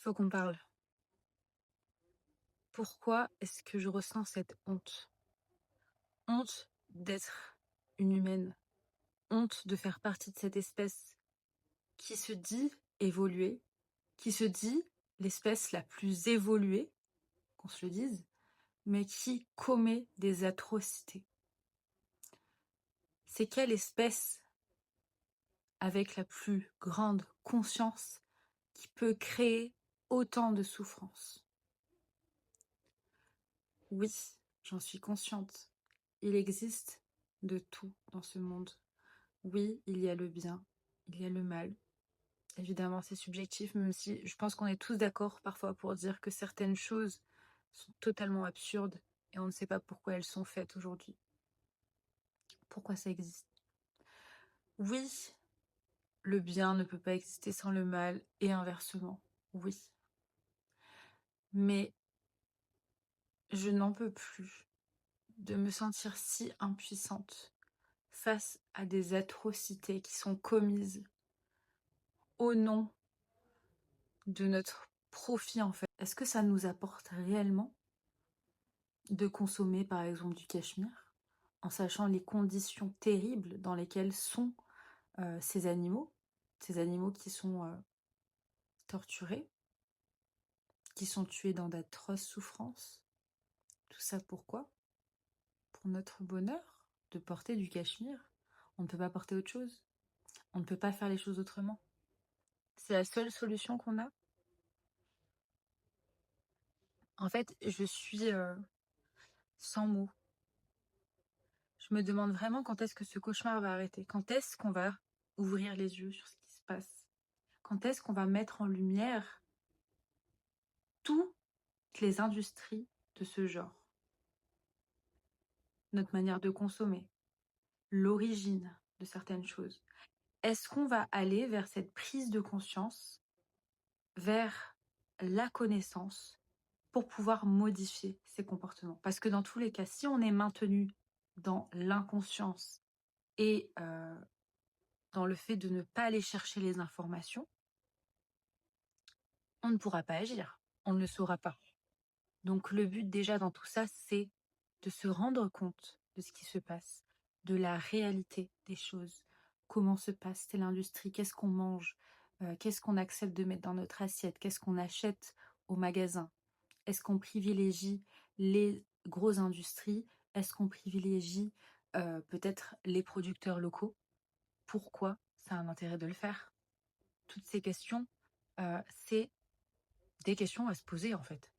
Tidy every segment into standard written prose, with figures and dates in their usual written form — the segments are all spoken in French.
faut qu'on parle. Pourquoi est-ce que je ressens cette honte? Honte d'être une humaine, honte de faire partie de cette espèce qui se dit évoluée, qui se dit l'espèce la plus évoluée, qu'on se le dise, mais qui commet des atrocités. C'est quelle espèce avec la plus grande conscience qui peut créer autant de souffrance? Oui, j'en suis consciente. Il existe de tout dans ce monde. Oui, il y a le bien, il y a le mal. Évidemment, c'est subjectif, même si je pense qu'on est tous d'accord parfois pour dire que certaines choses sont totalement absurdes et on ne sait pas pourquoi elles sont faites aujourd'hui. Pourquoi ça existe? Oui, le bien ne peut pas exister sans le mal et inversement. Oui. Mais je n'en peux plus de me sentir si impuissante face à des atrocités qui sont commises au nom de notre profit en fait. Est-ce que ça nous apporte réellement de consommer par exemple du cachemire en sachant les conditions terribles dans lesquelles sont ces animaux qui sont torturés, qui sont tués dans d'atroces souffrances? Tout ça pourquoi? Pour notre bonheur de porter du cachemire. On ne peut pas porter autre chose. On ne peut pas faire les choses autrement. C'est la seule solution qu'on a. En fait, je suis sans mots. Je me demande vraiment quand est-ce que ce cauchemar va arrêter. Quand est-ce qu'on va ouvrir les yeux sur ce qui se passe? Quand est-ce qu'on va mettre en lumière toutes les industries de ce genre? Notre manière de consommer, l'origine de certaines choses. Est-ce qu'on va aller vers cette prise de conscience, vers la connaissance, pour pouvoir modifier ces comportements? Parce que dans tous les cas, si on est maintenu dans l'inconscience et dans le fait de ne pas aller chercher les informations, on ne pourra pas agir, on ne le saura pas. Donc le but déjà dans tout ça, c'est de se rendre compte de ce qui se passe, de la réalité des choses, comment se passe telle industrie, qu'est-ce qu'on mange, qu'est-ce qu'on accepte de mettre dans notre assiette, qu'est-ce qu'on achète au magasin. Est-ce qu'on privilégie les grosses industries? Est-ce qu'on privilégie peut-être les producteurs locaux? Pourquoi ça a un intérêt de le faire? Toutes ces questions, c'est des questions à se poser en fait.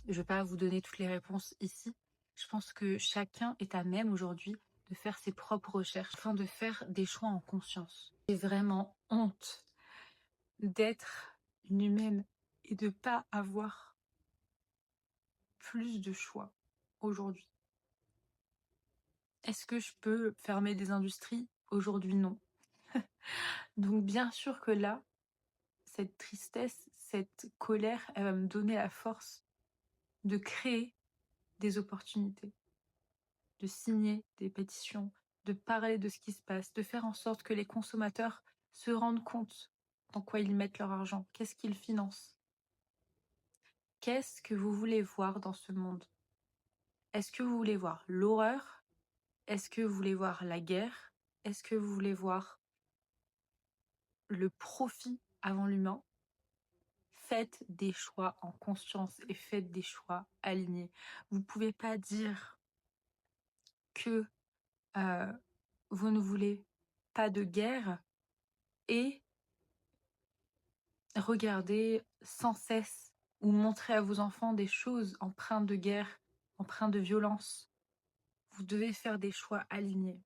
Je ne vais pas vous donner toutes les réponses ici. Je pense que chacun est à même aujourd'hui de faire ses propres recherches afin de faire des choix en conscience. J'ai vraiment honte d'être une humaine et de ne pas avoir plus de choix aujourd'hui. Est-ce que je peux fermer des industries? Aujourd'hui, non. Donc bien sûr que là, cette tristesse, cette colère, elle va me donner la force de créer des opportunités, de signer des pétitions, de parler de ce qui se passe, de faire en sorte que les consommateurs se rendent compte dans quoi ils mettent leur argent, qu'est-ce qu'ils financent. Qu'est-ce que vous voulez voir dans ce monde? Est-ce que vous voulez voir l'horreur? Est-ce que vous voulez voir la guerre? Est-ce que vous voulez voir le profit avant l'humain? Faites des choix en conscience et faites des choix alignés. Vous ne pouvez pas dire que vous ne voulez pas de guerre et regarder sans cesse ou montrer à vos enfants des choses empreintes de guerre, empreintes de violence. Vous devez faire des choix alignés.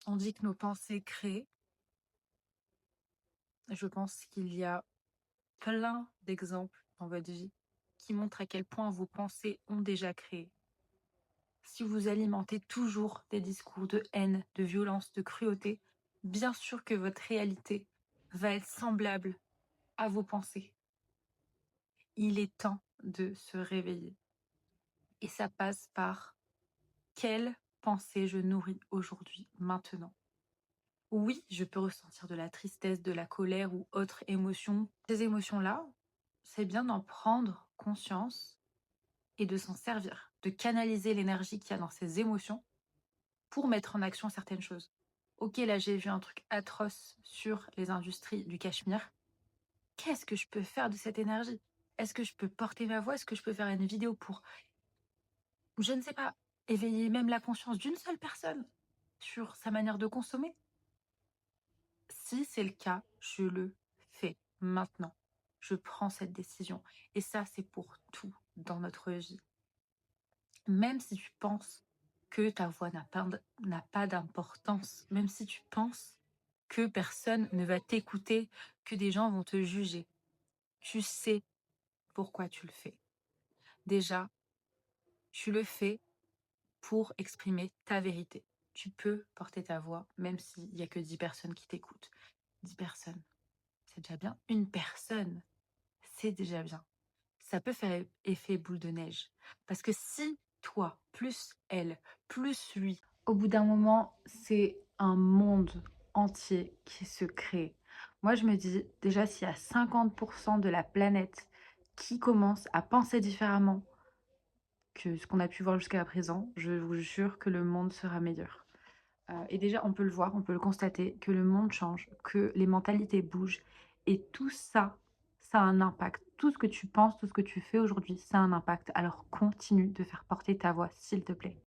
On dit que nos pensées créent. Je pense qu'il y a plein d'exemples dans votre vie qui montrent à quel point vos pensées ont déjà créé. Si vous alimentez toujours des discours de haine, de violence, de cruauté, bien sûr que votre réalité va être semblable à vos pensées. Il est temps de se réveiller. Et ça passe par quelle pensée je nourris aujourd'hui, maintenant. Oui, je peux ressentir de la tristesse, de la colère ou autre émotion. Ces émotions-là, c'est bien d'en prendre conscience et de s'en servir, de canaliser l'énergie qu'il y a dans ces émotions pour mettre en action certaines choses. Ok, là j'ai vu un truc atroce sur les industries du cachemire. Qu'est-ce que je peux faire de cette énergie? Est-ce que je peux porter ma voix? Est-ce que je peux faire une vidéo pour, je ne sais pas, éveiller même la conscience d'une seule personne sur sa manière de consommer? Si c'est le cas, je le fais maintenant. Je prends cette décision. Et ça, c'est pour tout dans notre vie. Même si tu penses que ta voix n'a pas d'importance, même si tu penses que personne ne va t'écouter, que des gens vont te juger, tu sais pourquoi tu le fais. Déjà, tu le fais pour exprimer ta vérité. Tu peux porter ta voix, même s'il n'y a que 10 personnes qui t'écoutent. 10 personnes, c'est déjà bien. Une personne, c'est déjà bien. Ça peut faire effet boule de neige. Parce que si toi, plus elle, plus lui, au bout d'un moment, c'est un monde entier qui se crée. Moi, je me dis, déjà, s'il y a 50% de la planète qui commence à penser différemment que ce qu'on a pu voir jusqu'à présent, je vous jure que le monde sera meilleur. Et déjà, on peut le voir, on peut le constater, que le monde change, que les mentalités bougent. Et tout ça, ça a un impact. Tout ce que tu penses, tout ce que tu fais aujourd'hui, ça a un impact. Alors continue de faire porter ta voix, s'il te plaît.